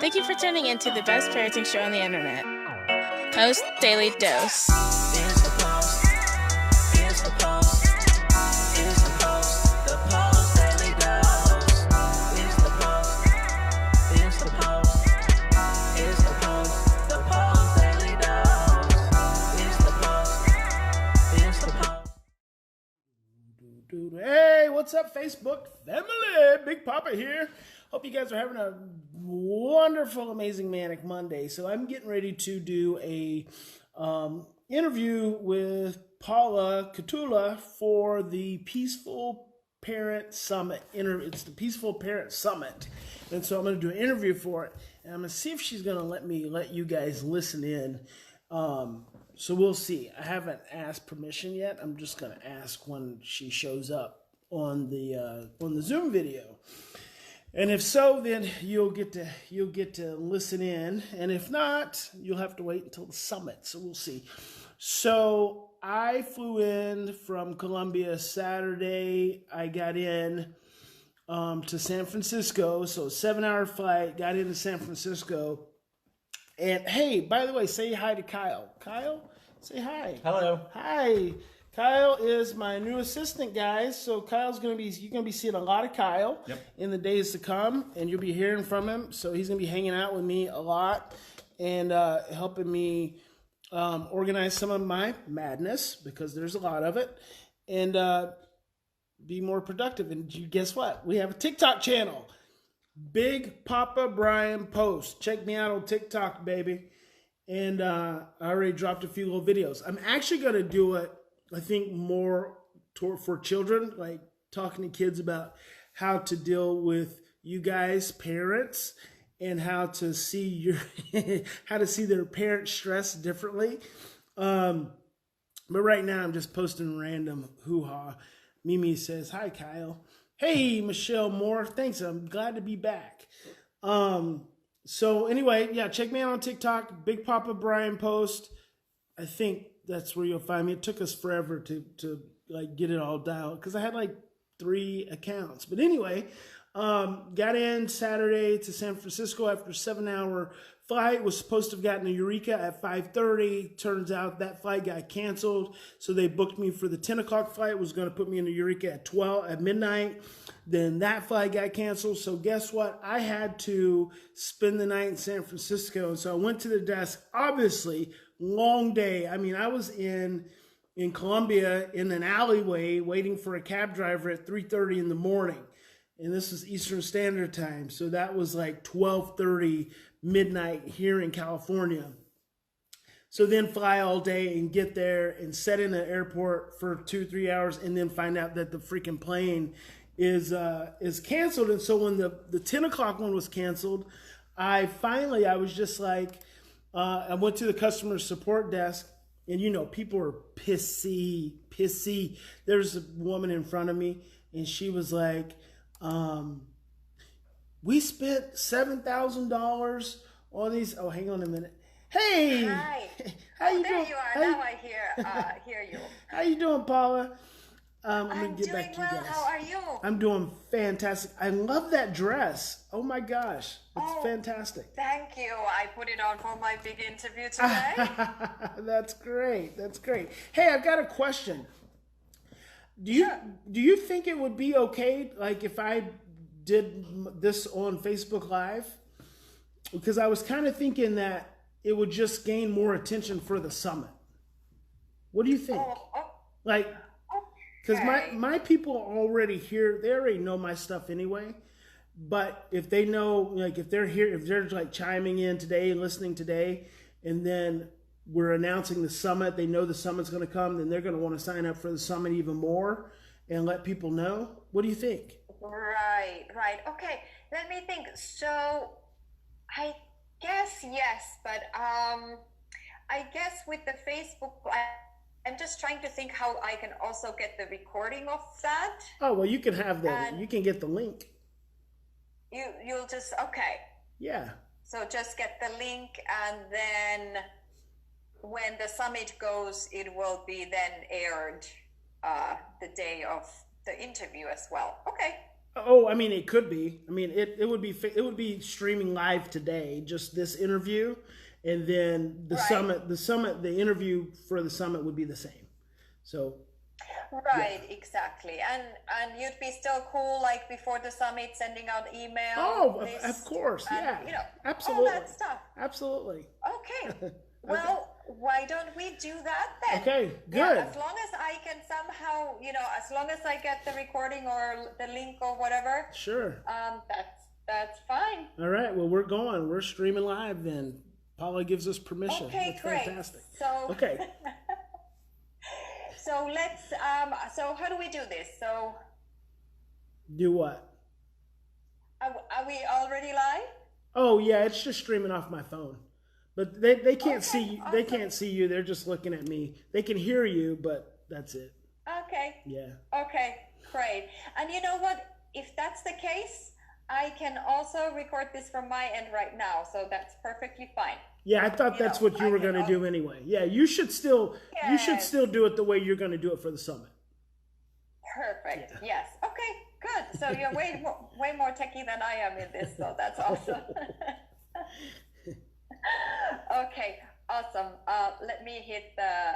Thank you for tuning in to the best parenting show on the internet, Post Daily Dose. It's the Post. It's the Post. It's the Post. The Post Daily Dose. It's the Post. It's the Post. It's the Post. The Post Daily Dose. It's the Post. It's the Post. Hey, what's up, Facebook family? Big Papa here. Hope you guys are having a wonderful, amazing, manic Monday. So I'm getting ready to do a interview with Paula Kettula for the Peaceful Parent Summit. It's the Peaceful Parent Summit. And so I'm going to do an interview for it. And I'm going to see if she's going to let you guys listen in. So we'll see. I haven't asked permission yet. I'm just going to ask when she shows up on the Zoom video. And if so, then you'll get to listen in. And if not, you'll have to wait until the summit. So we'll see. So I flew in from Colombia Saturday. I got in to San Francisco. So 7-hour flight, got into San Francisco. And hey, by the way, say hi to Kyle. Kyle, say hi. Hello. Hi. Kyle is my new assistant, guys. So you're gonna be seeing a lot of Kyle in the days to come, and you'll be hearing from him. So he's gonna be hanging out with me a lot and helping me organize some of my madness, because there's a lot of it, and be more productive. And guess what? We have a TikTok channel, Big Papa Bryan+Post. Check me out on TikTok, baby. And I already dropped a few little videos. I'm actually gonna do it, I think, more for children, like talking to kids about how to deal with you guys, parents, and how to see how to see their parent stress differently. But right now, I'm just posting random hoo-ha. Mimi says, "Hi, Kyle." Hey, Michelle Moore. Thanks. I'm glad to be back. So anyway, yeah, check me out on TikTok, Big Papa Bryan+Post. I think that's where you'll find me. It took us forever to like get it all dialed, because I had like 3 accounts. But anyway, got in Saturday to San Francisco after a 7-hour flight. Was supposed to have gotten to Eureka at 5:30. Turns out that flight got canceled. So they booked me for the 10 o'clock flight. Was going to put me into Eureka at midnight. Then that flight got canceled. So guess what? I had to spend the night in San Francisco. And so I went to the desk. Obviously, long day. I mean, I was in Colombia in an alleyway waiting for a cab driver at 3:30 in the morning. And this is Eastern Standard Time. So that was like 12:30 midnight here in California. So then fly all day and get there and set in the airport for 2-3 hours, and then find out that the freaking plane is canceled. And so when the 10 o'clock one was canceled, I was just like, I went to the customer support desk, and people are pissy. There's a woman in front of me, and she was like, we spent $7,000 on these. Oh, hang on a minute. Hey, hi. How you there doing? You are. Now I hear you. How you doing, Paula? I'm doing well. How are you? I'm doing fantastic. I love that dress. Oh my gosh, it's fantastic. Thank you. I put it on for my big interview today. That's great. Hey, I've got a question. Do you think it would be okay, like, if I did this on Facebook Live? Because I was kind of thinking that it would just gain more attention for the summit. What do you think? Like, because my people are already here. They already know my stuff anyway. But if they know, like, if they're here, if they're like chiming in today and listening today, and then we're announcing the summit, they know the summit's going to come, then they're going to want to sign up for the summit even more and let people know. What do you think? Right. Okay, let me think. So I guess yes, but I guess with the Facebook, I'm just trying to think how I can also get the recording of that. Oh, well, you can have that. You can get the link. You'll just, okay. Yeah. So just get the link, and then when the summit goes, it will be then aired the day of the interview as well. Okay. Oh, I mean, it could be. I mean, it would be streaming live today, just this interview, and then the summit, the interview for the summit would be the same. So. Right, exactly. And you'd be still cool, like before the summit, sending out email. Oh, of course, and, yeah. You know, absolutely. all that stuff. Absolutely. Okay. Well, why don't we do that then? Okay, good. Yeah, as long as I can somehow, you know, as long as I get the recording or the link or whatever. Sure. That's fine. All right. Well, we're going. We're streaming live then. Paula gives us permission. Okay, That's great. Fantastic. So. Okay. So let's. So how do we do this? So. Do what? Are we already live? Oh yeah, it's just streaming off my phone. But they can't see you. Awesome. They can't see you. They're just looking at me. They can hear you, but that's it. Okay. Yeah. Okay, great. And you know what? If that's the case, I can also record this from my end right now, so that's perfectly fine. Yeah, I thought that's what you were going to do anyway. Yeah, you should still do it the way you're going to do it for the summit. Perfect. Yeah. Yes. Okay. Good. So you're way more techie than I am in this, so that's awesome. Okay. Awesome. Let me hit the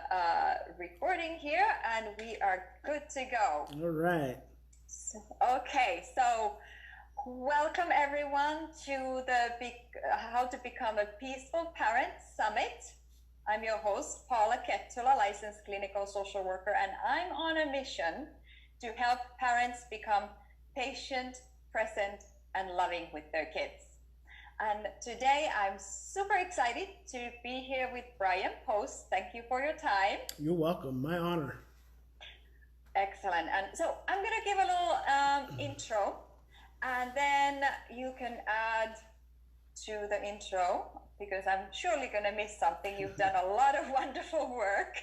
recording here, and we are good to go. All right. Okay. So. Welcome everyone to the How to Become a Peaceful Parent Summit. I'm your host, Paula Kettula, licensed clinical social worker, and I'm on a mission to help parents become patient, present, and loving with their kids. And today I'm super excited to be here with Bryan+Post. Thank you for your time. You're welcome. My honor. Excellent. And so I'm going to give a little intro. And then you can add to the intro, because I'm surely going to miss something. You've done a lot of wonderful work.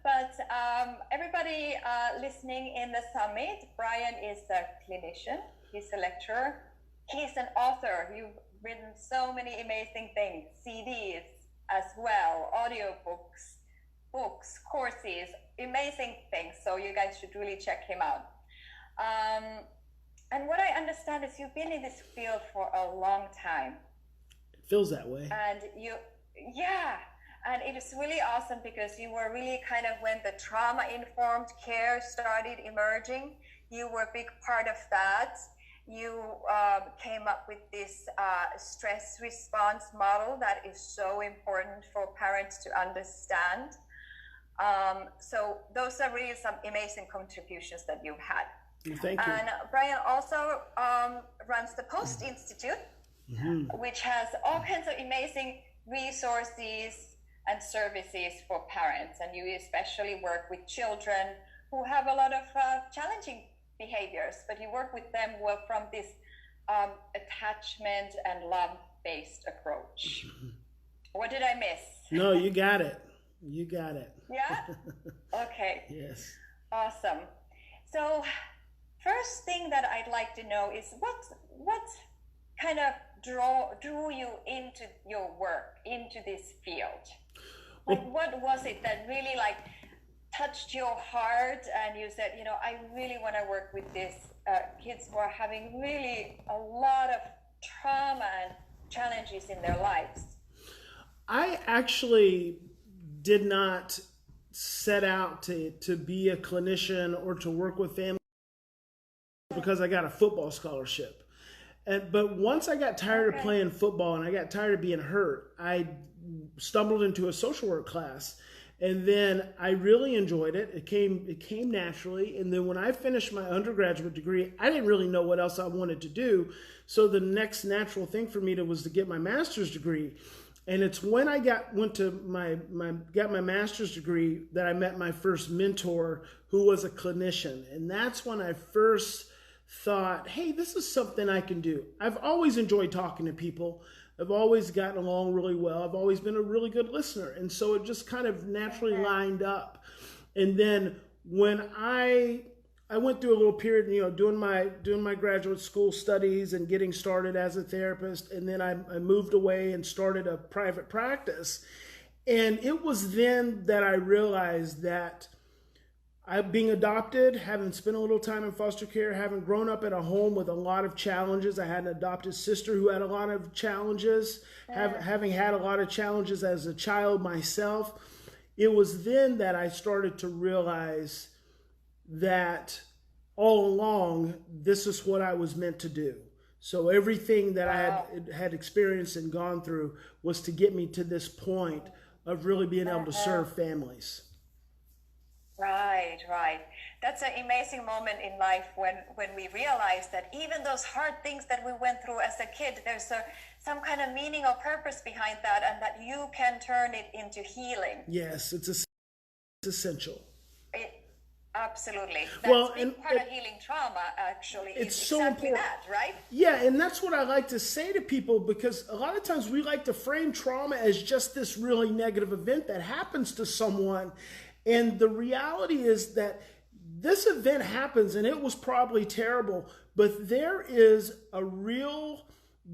But everybody listening in the summit, Brian is a clinician. He's a lecturer. He's an author. You've written so many amazing things, CDs as well, audiobooks, books, courses, amazing things. So you guys should really check him out. And what I understand is you've been in this field for a long time. It feels that way. And and it is really awesome because you were really kind of, when the trauma-informed care started emerging, you were a big part of that. You came up with this stress response model that is so important for parents to understand. So those are really some amazing contributions that you've had. Thank you. And Brian also runs the Post+Institute, which has all kinds of amazing resources and services for parents. And you especially work with children who have a lot of challenging behaviors, but you work with them from this attachment and love-based approach. What did I miss? No, you got it. You got it. Yeah? Okay. Yes. Awesome. So, first thing that I'd like to know is what kind of drew you into your work, into this field? Like, what was it that really like touched your heart and you said, you know, I really want to work with these kids who are having really a lot of trauma and challenges in their lives? I actually did not set out to be a clinician or to work with families because I got a football scholarship. But once I got tired of playing football and I got tired of being hurt, I stumbled into a social work class. And then I really enjoyed it. It came naturally. And then when I finished my undergraduate degree, I didn't really know what else I wanted to do. So the next natural thing for me was to get my master's degree. And it's when I got my master's degree that I met my first mentor, who was a clinician. And that's when I first thought, hey, this is something I can do. I've always enjoyed talking to people. I've always gotten along really well. I've always been a really good listener. And so it just kind of naturally lined up. And then when I went through a little period, you know, doing my graduate school studies and getting started as a therapist. And then I moved away and started a private practice. And it was then that I realized that being adopted, having spent a little time in foster care, having grown up in a home with a lot of challenges. I had an adopted sister who had a lot of challenges, having had a lot of challenges as a child myself. It was then that I started to realize that all along, this is what I was meant to do. So everything that I had experienced and gone through was to get me to this point of really being able to serve families. Right, right. That's an amazing moment in life when we realize that even those hard things that we went through as a kid, there's some kind of meaning or purpose behind that, and that you can turn it into healing. Yes, it's essential. Absolutely. That's a big part of healing trauma, actually. It's is so exactly important. that, right? Yeah, and that's what I like to say to people, because a lot of times we like to frame trauma as just this really negative event that happens to someone. And the reality is that this event happens, and it was probably terrible, but there is a real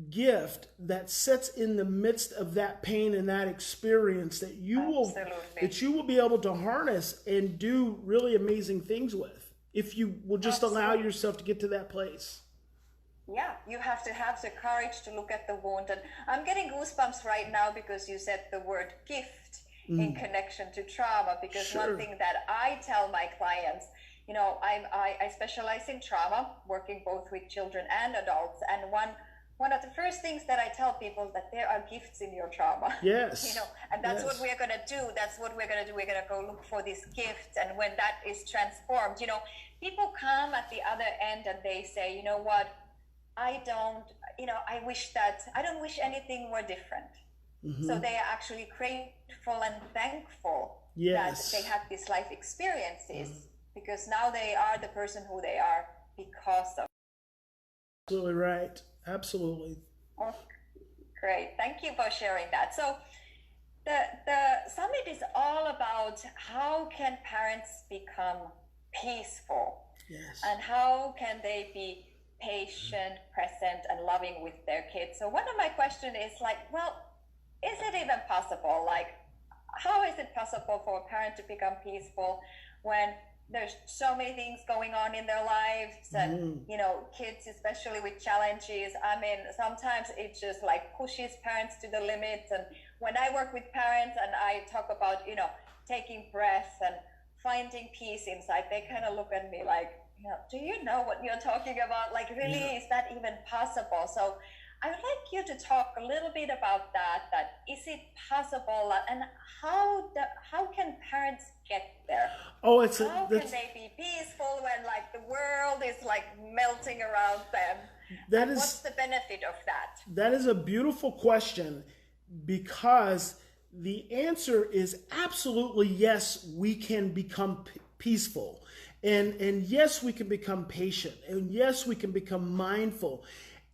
gift that sits in the midst of that pain and that experience that you will be able to harness and do really amazing things with, if you will just allow yourself to get to that place. Yeah, you have to have the courage to look at the wound. And I'm getting goosebumps right now because you said the word gift in connection to trauma, because one thing that I tell my clients, you know, I specialize in trauma, working both with children and adults, and one of the first things that I tell people is that there are gifts in your trauma. Yes. You know, and that's what we're going to do. That's what we're going to do. We're going to go look for these gifts. And when that is transformed, you know, people come at the other end and they say, you know what, I don't wish anything were different. So they are actually grateful and thankful that they had these life experiences, because now they are the person who they are because of. Absolutely right. Absolutely. Oh, great. Thank you for sharing that. So the summit is all about how can parents become peaceful, and how can they be patient, present, and loving with their kids. So one of my questions is like, well, is it even possible? Like, how is it possible for a parent to become peaceful when there's so many things going on in their lives, and you know, kids especially with challenges? I mean, sometimes it just like pushes parents to the limits. And when I work with parents and I talk about, you know, taking breaths and finding peace inside, they kind of look at me like, you know, do you know what you're talking about? Like, really, is that even possible? So I would like you to talk a little bit about that is it possible, and how can parents get there? How can they be peaceful when like the world is like melting around them? What's the benefit of that? That is a beautiful question, because the answer is absolutely yes, we can become peaceful. And yes, we can become patient, and yes, we can become mindful.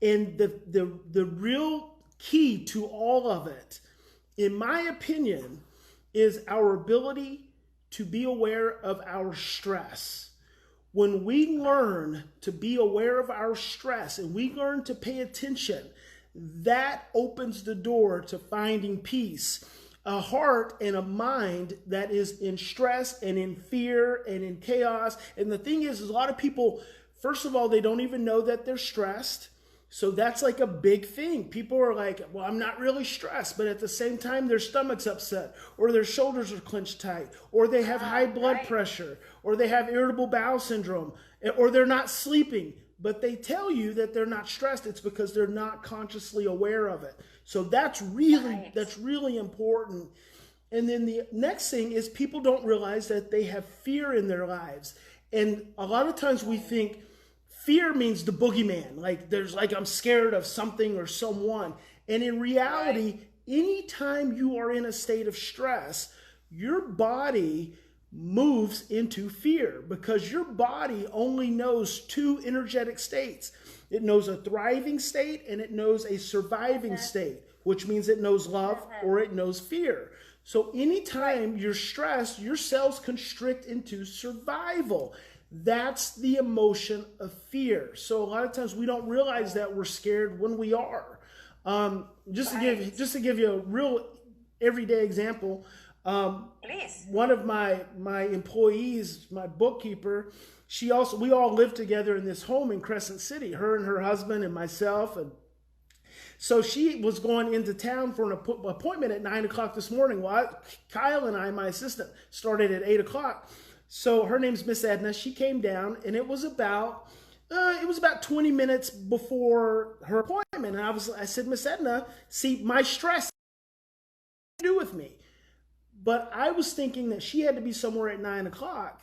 And the real key to all of it, in my opinion, is our ability to be aware of our stress. When we learn to be aware of our stress and we learn to pay attention, that opens the door to finding peace. A heart and a mind that is in stress and in fear and in chaos. And the thing is a lot of people, first of all, they don't even know that they're stressed. So that's like a big thing. People are like, well, I'm not really stressed, but at the same time, their stomach's upset, or their shoulders are clenched tight, or they have high blood pressure, or they have irritable bowel syndrome, or they're not sleeping. But they tell you that they're not stressed. It's because they're not consciously aware of it. So that's really important. And then the next thing is people don't realize that they have fear in their lives. And a lot of times we think fear means the boogeyman. Like I'm scared of something or someone. And in reality, anytime you are in a state of stress, your body moves into fear, because your body only knows two energetic states. It knows a thriving state and it knows a surviving state, which means it knows love or it knows fear. So anytime you're stressed, your cells constrict into survival. That's the emotion of fear. So a lot of times we don't realize that we're scared when we are. Just to give you a real everyday example, Please. One of my employees, my bookkeeper, we all live together in this home in Crescent City, her and her husband and myself. And so she was going into town for an appointment at 9 o'clock this morning. Well, Kyle and I, my assistant, started at 8 o'clock. So her name's Miss Edna. She came down, and it was about 20 minutes before her appointment. And I said, Miss Edna, see, my stress has nothing to do with me. But I was thinking that she had to be somewhere at 9 o'clock,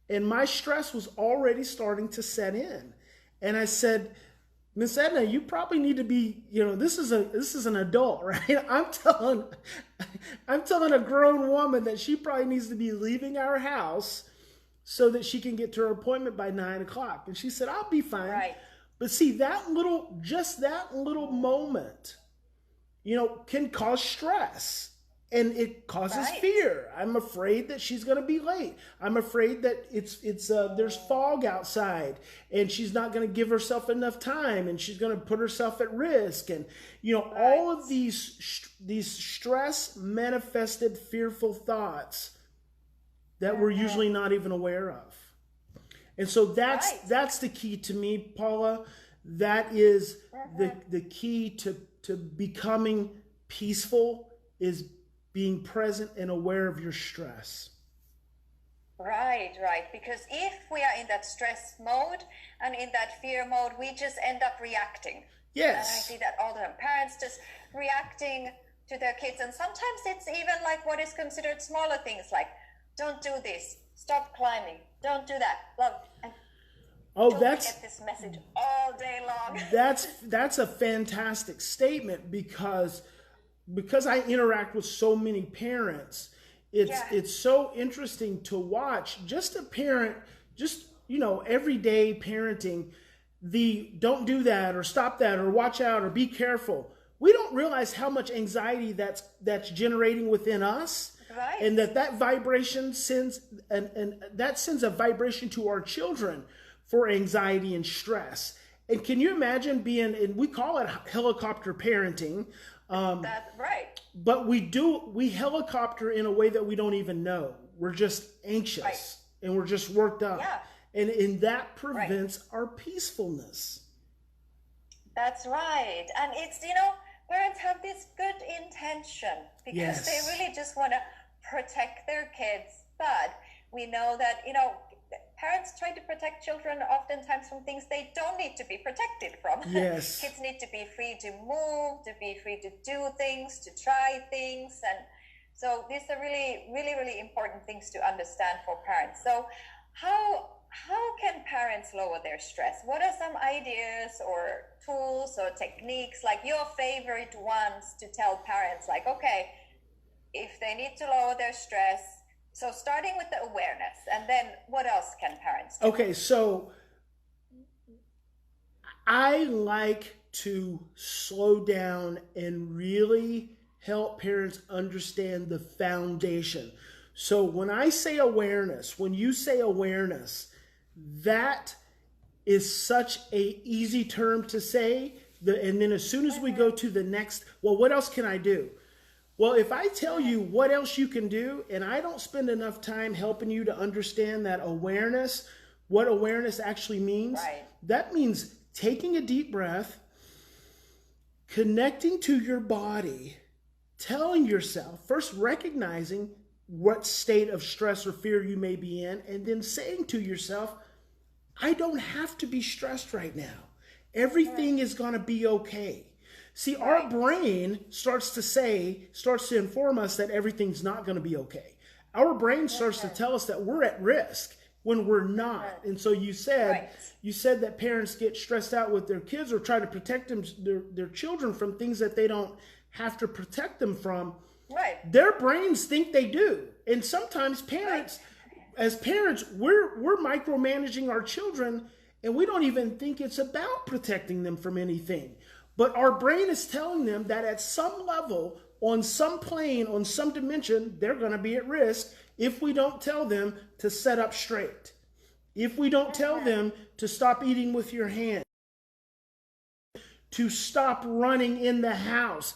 and my stress was already starting to set in. And I said, Miss Edna, you probably need to be, this is an adult, right? I'm telling a grown woman that she probably needs to be leaving our house so that she can get to her appointment by 9 o'clock. And she said, I'll be fine. Right. But see, that little moment, can cause stress. And it causes fear. I'm afraid that she's going to be late. I'm afraid that there's fog outside, and she's not going to give herself enough time, and she's going to put herself at risk. And all of these stress manifested fearful thoughts that we're usually not even aware of. And so that's the key to me, Paula. That is the key to becoming peaceful, is being present and aware of your stress. Right. Because if we are in that stress mode and in that fear mode, we just end up reacting. Yes. And I see that all the time. Parents just reacting to their kids. And sometimes it's even like what is considered smaller things, like, don't do this, stop climbing, don't do that. Don't get this message all day long. That's a fantastic statement, because I interact with so many parents. It's so interesting to watch just a parent, everyday parenting, don't do that, or stop that, or watch out, or be careful. We don't realize how much anxiety that's generating within us. Right. And that vibration sends a vibration to our children for anxiety and stress. And can you imagine and we call it helicopter parenting. That's right. But we helicopter in a way that we don't even know. We're just anxious, and we're just worked up. Yeah. And that prevents our peacefulness. That's right. And it's, parents have this good intention, because they really just want to protect their kids. But we know that, parents try to protect children oftentimes from things they don't need to be protected from. Yes. Kids need to be free to move, to be free to do things, to try things. And so these are really, really, really important things to understand for parents. So how can parents lower their stress? What are some ideas or tools or techniques, like your favorite ones, to tell parents, like, okay, if they need to lower their stress? So starting with the awareness, and then what else can parents do? Okay, so I like to slow down and really help parents understand the foundation. So when I say awareness, when you say awareness, that is such a easy term to say. And then as soon as we go to the next, well, what else can I do? Well, if I tell you what else you can do, and I don't spend enough time helping you to understand that awareness, what awareness actually means, that means taking a deep breath, connecting to your body, telling yourself, first recognizing what state of stress or fear you may be in, and then saying to yourself, I don't have to be stressed right now. Everything is going to be okay. See, our brain starts to inform us that everything's not going to be okay. Our brain starts to tell us that we're at risk when we're not. And so you said that parents get stressed out with their kids, or try to protect their children from things that they don't have to protect them from. Right. Their brains think they do. And sometimes as parents, we're micromanaging our children, and we don't even think it's about protecting them from anything. But our brain is telling them that at some level, on some plane, on some dimension, they're going to be at risk if we don't tell them to set up straight. If we don't tell them to stop eating with your hand, to stop running in the house.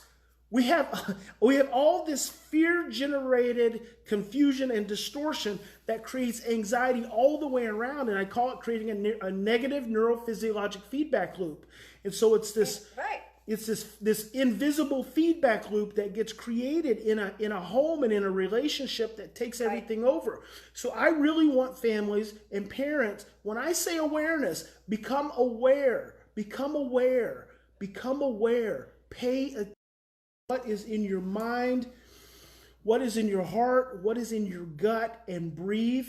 We have all this fear-generated confusion and distortion that creates anxiety all the way around, and I call it creating a negative neurophysiologic feedback loop. And so it's this, this invisible feedback loop that gets created in a home and in a relationship that takes everything over. So I really want families and parents, when I say awareness, become aware, pay attention. What is in your mind, what is in your heart, what is in your gut, and breathe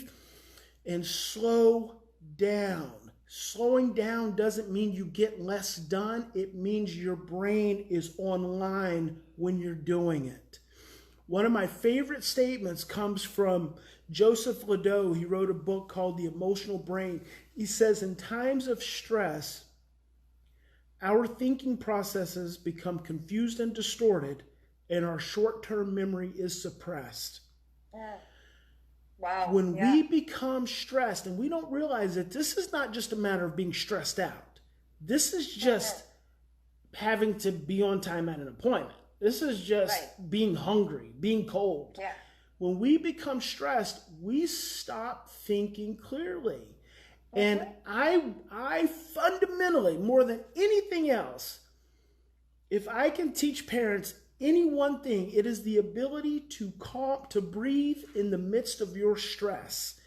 and slow down. Slowing down doesn't mean you get less done. It means your brain is online when you're doing it. One of my favorite statements comes from Joseph Ledoux. He wrote a book called The Emotional Brain. He says, in times of stress, our thinking processes become confused and distorted, and our short-term memory is suppressed. Wow. When we become stressed, and we don't realize that this is not just a matter of being stressed out. This is just having to be on time at an appointment. This is just being hungry, being cold. Yeah. When we become stressed, we stop thinking clearly. And I fundamentally, more than anything else, if I can teach parents any one thing, it is the ability to breathe in the midst of your stress.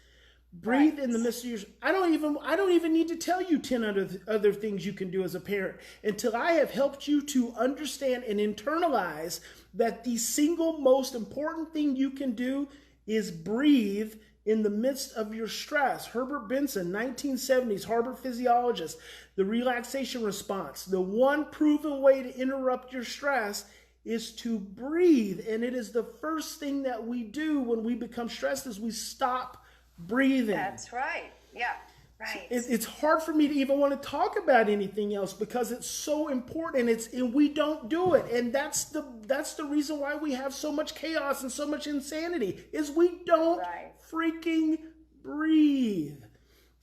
Breathe in the midst of your. I don't even need to tell you 10 other things you can do as a parent until I have helped you to understand and internalize that the single most important thing you can do is breathe in the midst of your stress. Herbert Benson, 1970s Harvard physiologist, the relaxation response. The one proven way to interrupt your stress is to breathe. And it is the first thing that we do when we become stressed is we stop breathing. That's right. Yeah. Right. It's hard for me to even want to talk about anything else because it's so important, and we don't do it. And that's the reason why we have so much chaos and so much insanity is we don't freaking breathe.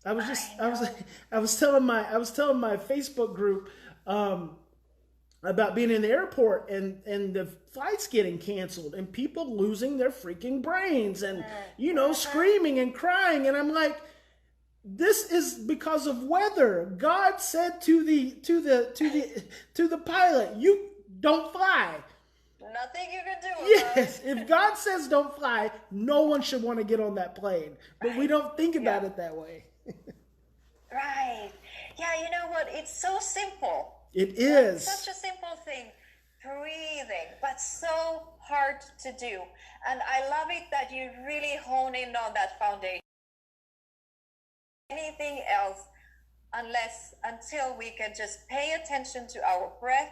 I was telling my Facebook group about being in the airport and the flights getting canceled and people losing their freaking brains and screaming and crying, and I'm like, this is because of weather. God said to the pilot, you don't fly. Nothing you can do about Yes, if God says don't fly, no one should want to get on that plane. But we don't think about it that way. Right. Yeah, you know what? It's so simple. It is. It's such a simple thing. Breathing, but so hard to do. And I love it that you really hone in on that foundation. Anything else until we can just pay attention to our breath,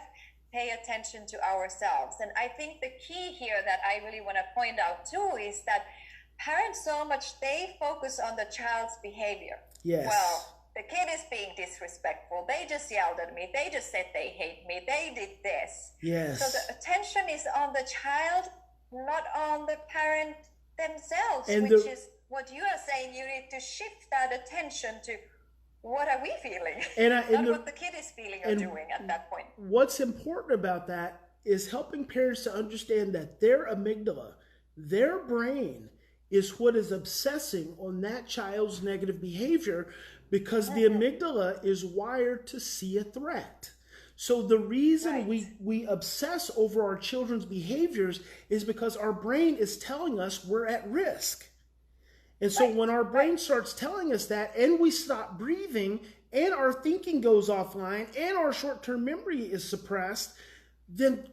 pay attention to ourselves. And I think the key here that I really want to point out too is that parents so much, they focus on the child's behavior. Yes. Well, the kid is being disrespectful. They just yelled at me. They just said they hate me. They did this. Yes. So the attention is on the child, not on the parent themselves, And which is what you are saying. You need to shift that attention to what are we feeling, not what the kid is feeling or doing at that point. What's important about that is helping parents to understand that their amygdala, their brain, is what is obsessing on that child's negative behavior because the amygdala is wired to see a threat. So the reason we obsess over our children's behaviors is because our brain is telling us we're at risk. And so when our brain starts telling us that and we stop breathing and our thinking goes offline and our short-term memory is suppressed, then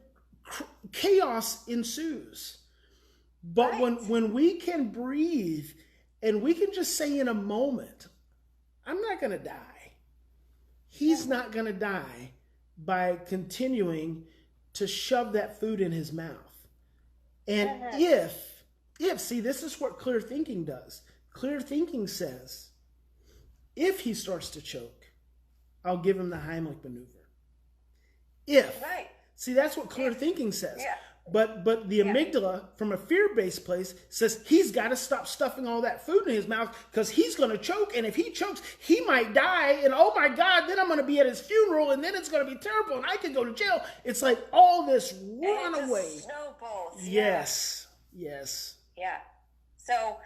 chaos ensues. But when we can breathe and we can just say in a moment, I'm not going to die. He's not going to die by continuing to shove that food in his mouth. And see, this is what clear thinking does. Clear thinking says, if he starts to choke, I'll give him the Heimlich maneuver. See, that's what clear thinking says. Yeah. But the amygdala, from a fear-based place, says he's got to stop stuffing all that food in his mouth because he's going to choke. And if he chokes, he might die. And oh my God, then I'm going to be at his funeral and then it's going to be terrible and I could go to jail. It's like all this runaway. Snowballs. Yes. Yes. Yeah. So,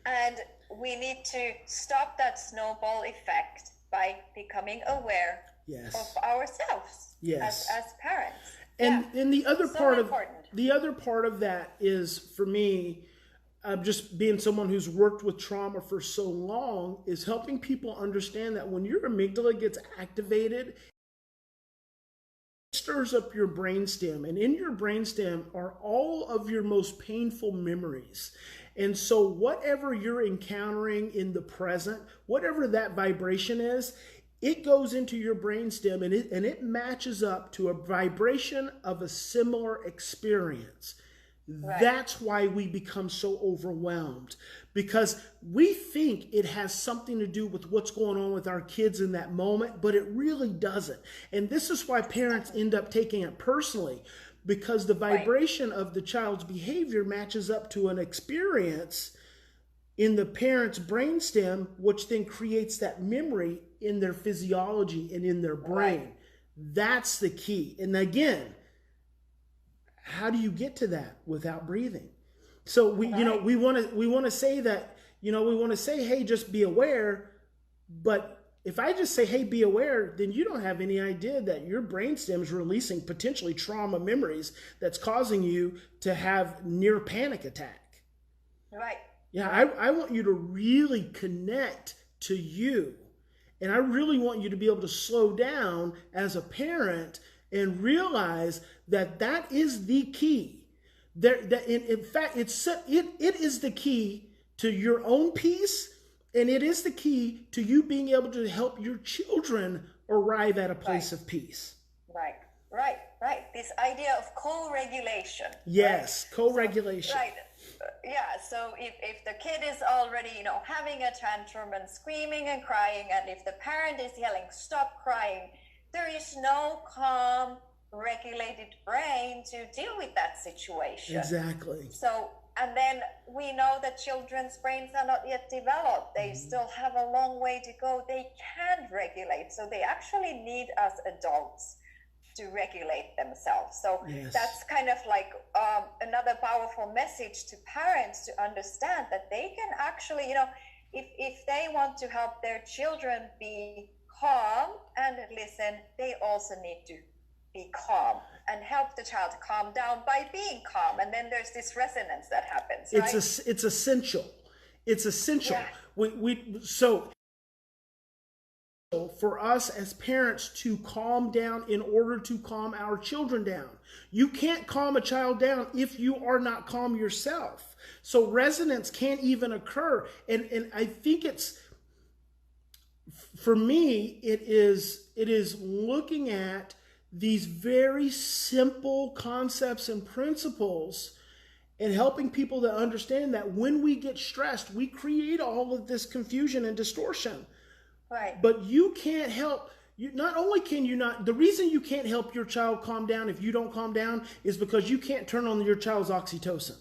and we need to stop that snowball effect by becoming aware of ourselves as parents. And the other So part important. of that is, for me, just being someone who's worked with trauma for so long, is helping people understand that when your amygdala gets activated, it stirs up your brainstem, and in your brainstem are all of your most painful memories. And so whatever you're encountering in the present, whatever that vibration is, it goes into your brainstem and it matches up to a vibration of a similar experience. Right. That's why we become so overwhelmed, because we think it has something to do with what's going on with our kids in that moment, but it really doesn't. And this is why parents end up taking it personally, because the vibration of the child's behavior matches up to an experience in the parent's brainstem, which then creates that memory in their physiology and in their brain. Right. That's the key. And again, how do you get to that without breathing? So we want to say that, we want to say, hey, just be aware. But if I just say, hey, be aware, then you don't have any idea that your brainstem is releasing potentially trauma memories that's causing you to have near panic attack. Right. Yeah, I want you to really connect to you. And I really want you to be able to slow down as a parent and realize that that is the key. In fact, it is the key to your own peace, and it is the key to you being able to help your children arrive at a place of peace. Right. This idea of co-regulation. Yes, co-regulation. Right. Yeah, so if the kid is already, having a tantrum and screaming and crying, and if the parent is yelling, stop crying, there is no calm, regulated brain to deal with that situation. Exactly. So, and then we know that children's brains are not yet developed. They still have a long way to go. They can't regulate. So they actually need us adults to regulate themselves. So that's kind of like another powerful message to parents to understand that they can actually, if they want to help their children be calm and listen, they also need to be calm and help the child calm down by being calm. And then there's this resonance that happens, right? It's essential. It's essential. Yeah. So for us as parents to calm down in order to calm our children down. You can't calm a child down if you are not calm yourself. So resonance can't even occur. And I think for me, it is looking at these very simple concepts and principles and helping people to understand that when we get stressed, we create all of this confusion and distortion. Right. But you can't help, not only can you not, the reason you can't help your child calm down if you don't calm down is because you can't turn on your child's oxytocin.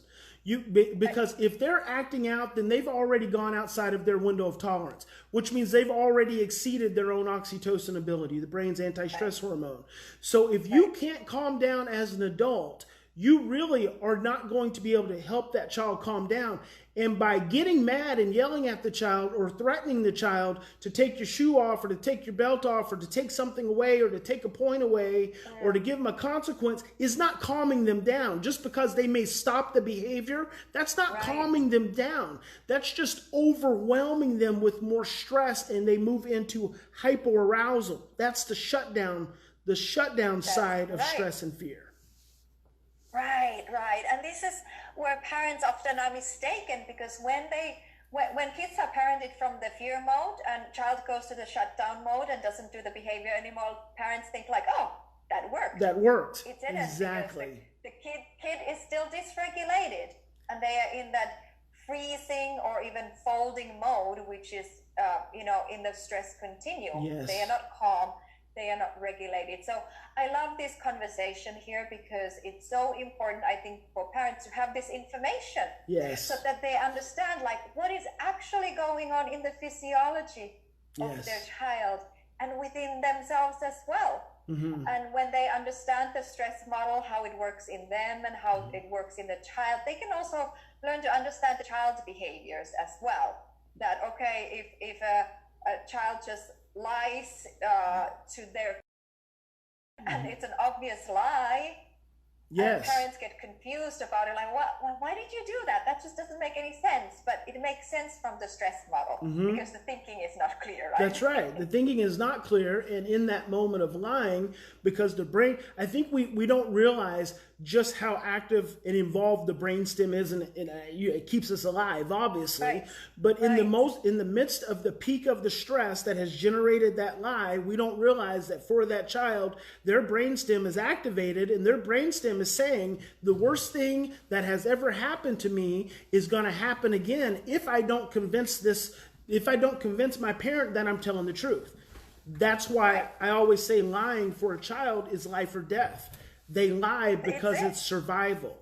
Because if they're acting out, then they've already gone outside of their window of tolerance, which means they've already exceeded their own oxytocin ability, the brain's anti-stress hormone. So if you can't calm down as an adult, you really are not going to be able to help that child calm down. And by getting mad and yelling at the child or threatening the child to take your shoe off or to take your belt off or to take something away or to take a point away or to give them a consequence is not calming them down. Just because they may stop the behavior, that's not calming them down. That's just overwhelming them with more stress, and they move into hypoarousal. That's the shutdown side of stress and fear. Right. And this is where parents often are mistaken, because when kids are parented from the fear mode and child goes to the shutdown mode and doesn't do the behavior anymore, parents think like, oh, that worked. That worked. It didn't. Exactly. The kid is still dysregulated, and they are in that freezing or even folding mode, which is, in the stress continuum. Yes. They are not calm. they are not regulated. So I love this conversation here because it's so important, I think, for parents to have this information. Yes. So that they understand like what is actually going on in the physiology of Yes. their child and within themselves as well. Mm-hmm. And when they understand the stress model, how it works in them and how it works in the child, they can also learn to understand the child's behaviors as well. That, okay, if a child just lies to their, and it's an obvious lie, Yes. and parents get confused about it, like, why did you do that? That just doesn't make any sense. But it makes sense from the stress model because the thinking is not clear, right? That's right. The thinking is not clear. And in that moment of lying, because the brain, I think we don't realize just how active and involved the brainstem is, and it keeps us alive, obviously. Right. But in the midst of the peak of the stress that has generated that lie, we don't realize that for that child, their brainstem is activated, and their brainstem is saying the worst thing that has ever happened to me is going to happen again if I don't convince my parent that I'm telling the truth. That's why I always say lying for a child is life or death. They lie because it's survival.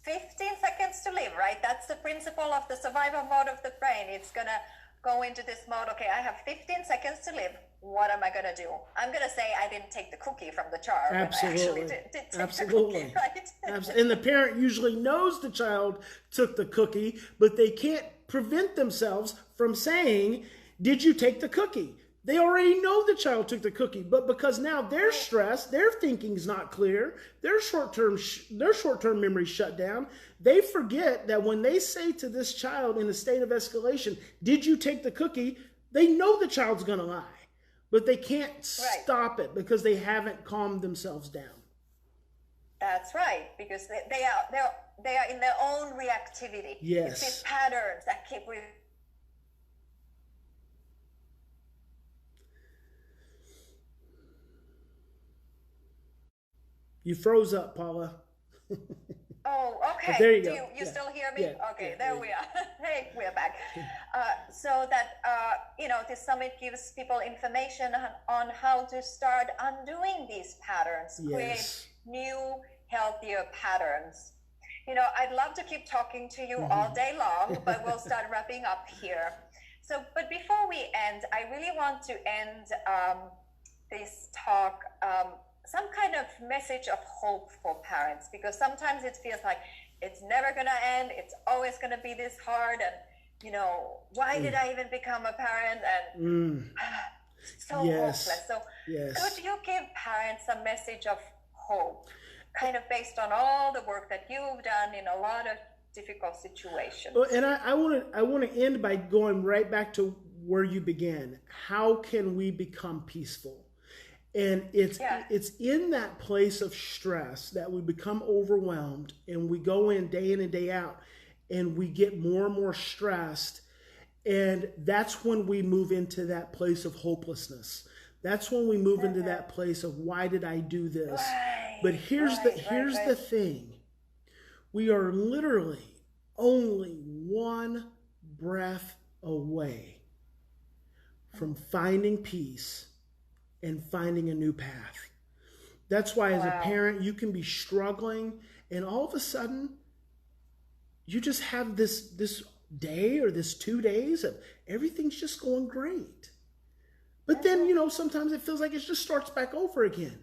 15 seconds to live, right? That's the principle of the survival mode of the brain. It's going to go into this mode. Okay, I have 15 seconds to live. What am I going to do? I'm going to say I didn't take the cookie from the jar. Absolutely. When I actually did take Absolutely. the cookie, right? And the parent usually knows the child took the cookie, but they can't prevent themselves from saying, did you take the cookie? They already know the child took the cookie, but because now they're stressed, their thinking's not clear, their short-term memory shut down, they forget that when they say to this child in a state of escalation, did you take the cookie? They know the child's going to lie, but they can't stop it because they haven't calmed themselves down. That's right, because they are in their own reactivity. Yes. It's these patterns that keep You froze up, Paula. Oh, okay. But there you Do go. you still hear me? Yeah. Okay, Yeah. there we are. Hey, we're back. So that, this summit gives people information on how to start undoing these patterns, create new, healthier patterns. I'd love to keep talking to you all day long, but we'll start wrapping up here. So, but before we end, I really want to end this talk some kind of message of hope for parents, because sometimes it feels like it's never going to end. It's always going to be this hard. And, why did I even become a parent? And so hopeless. So could you give parents a message of hope, kind of based on all the work that you've done in a lot of difficult situations? Well, and I want to end by going right back to where you began. How can we become peaceful? And it's in that place of stress that we become overwhelmed, and we go in and day out, and we get more and more stressed. And that's when we move into that place of hopelessness. That's when we move into that place of, why did I do this? But here's the thing. We are literally only one breath away from finding peace and finding a new path. That's why as a parent, you can be struggling, and all of a sudden, you just have this day or this 2 days of everything's just going great. But then, sometimes it feels like it just starts back over again.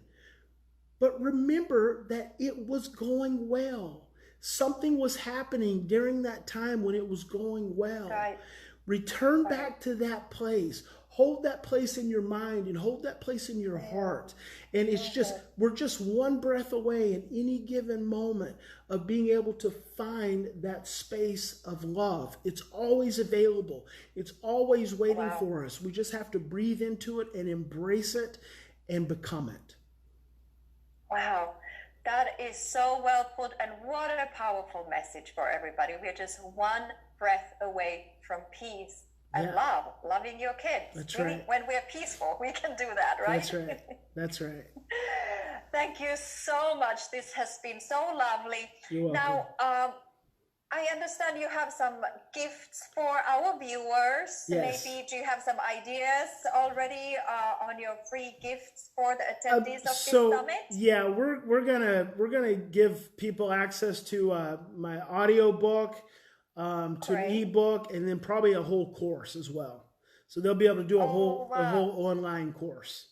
But remember that it was going well. Something was happening during that time when it was going well. Right. Return back to that place. Hold that place in your mind and hold that place in your heart. And we're just one breath away in any given moment of being able to find that space of love. It's always available. It's always waiting for us. We just have to breathe into it and embrace it and become it. Wow. That is so well put, and what a powerful message for everybody. We're just one breath away from peace and loving your kids. That's really, right. When we're peaceful, we can do that, right? That's right. That's right. Thank you so much. This has been so lovely. You're welcome. Now, I understand you have some gifts for our viewers. Yes. Maybe do you have some ideas already on your free gifts for the attendees of this summit? Yeah, we're gonna give people access to my audio book, to an ebook, and then probably a whole course as well. So they'll be able to do a whole online course.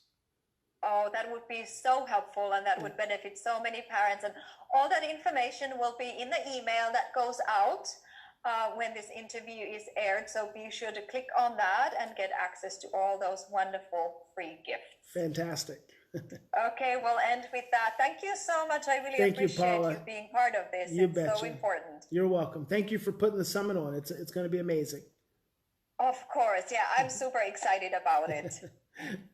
Oh, that would be so helpful, and that would benefit so many parents. And all that information will be in the email that goes out when this interview is aired. So be sure to click on that and get access to all those wonderful free gifts. Fantastic. Okay, we'll end with that. Thank you so much. I really appreciate you being part of this. It's so important. You're welcome. Thank you for putting the summit on. It's going to be amazing. Of course. Yeah, I'm super excited about it.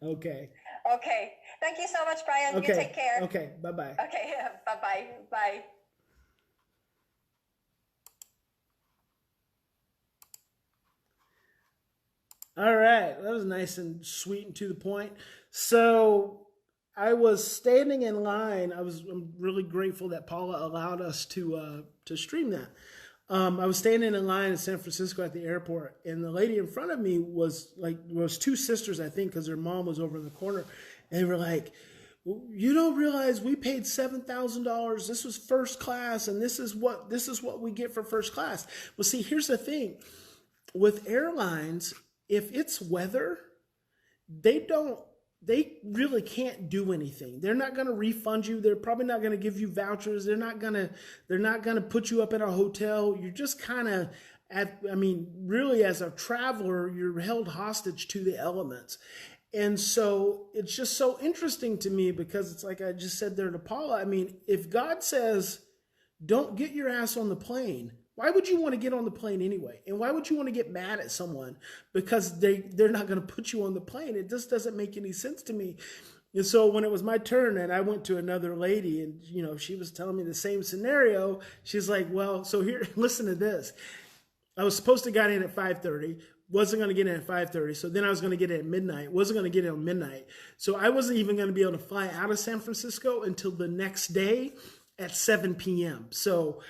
Okay. Okay. Thank you so much, Brian. Okay. You take care. Okay. Bye-bye. Okay. Bye-bye. Bye. All right. That was nice and sweet and to the point. So I was standing in line. I'm really grateful that Paula allowed us to stream that. I was standing in line in San Francisco at the airport, and the lady in front of me was two sisters, I think, because their mom was over in the corner, and they were like, "You don't realize we paid $7,000. This was first class, and this is what we get for first class." Well, see, here's the thing with airlines: if it's weather, they really can't do anything. They're not going to refund you. They're probably not going to give you vouchers. They're not going to put you up in a hotel. You're just kind of really as a traveler, you're held hostage to the elements. And so it's just so interesting to me because it's like I just said there to Paula. I mean, if God says, don't get your ass on the plane, why would you want to get on the plane anyway? And why would you want to get mad at someone because they're not going to put you on the plane? It just doesn't make any sense to me. And so when it was my turn and I went to another lady and, she was telling me the same scenario, she's like, well, so here, listen to this. I was supposed to get in at 5:30, wasn't going to get in at 5:30. So then I was going to get in at midnight, wasn't going to get in at midnight. So I wasn't even going to be able to fly out of San Francisco until the next day at 7 p.m. So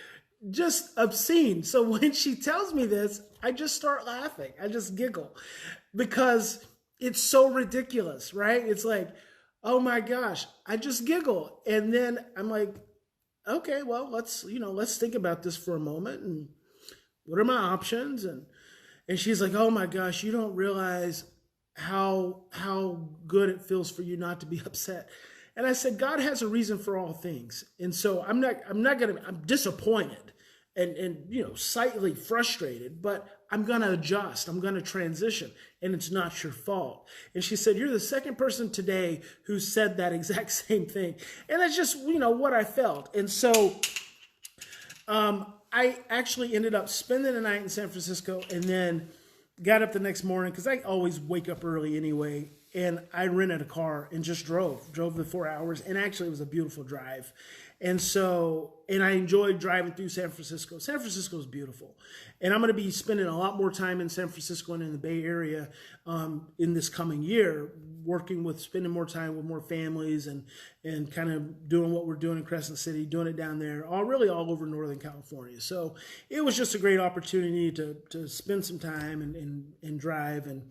just obscene. So when she tells me this, I just start laughing. I just giggle because it's so ridiculous, right? It's like, oh my gosh, I just giggle. And then I'm like, okay, well, let's think about this for a moment. And what are my options? And she's like, oh my gosh, you don't realize how good it feels for you not to be upset. And I said, God has a reason for all things. And so I'm disappointed and slightly frustrated, but I'm going to adjust. I'm going to transition, and it's not your fault. And she said, you're the second person today who said that exact same thing. And that's just, what I felt. And so I actually ended up spending the night in San Francisco and then got up the next morning because I always wake up early anyway. And I rented a car and just drove the 4 hours. And actually, it was a beautiful drive. And I enjoyed driving through San Francisco. San Francisco is beautiful. And I'm going to be spending a lot more time in San Francisco and in the Bay Area in this coming year, spending more time with more families and kind of doing what we're doing in Crescent City, doing it down there, all over Northern California. So it was just a great opportunity to spend some time and drive, and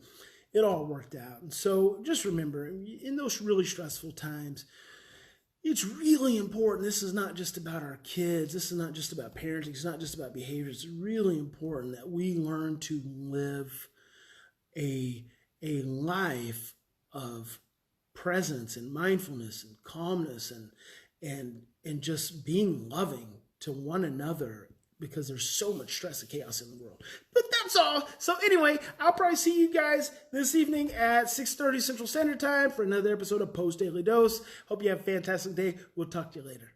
it all worked out. And so just remember, in those really stressful times, it's really important. This is not just about our kids. This is not just about parenting. It's not just about behavior. It's really important that we learn to live a life of presence and mindfulness and calmness and just being loving to one another, because there's so much stress and chaos in the world. But that's all. So anyway, I'll probably see you guys this evening at 6:30 Central Standard Time for another episode of Post Daily Dose. Hope you have a fantastic day. We'll talk to you later.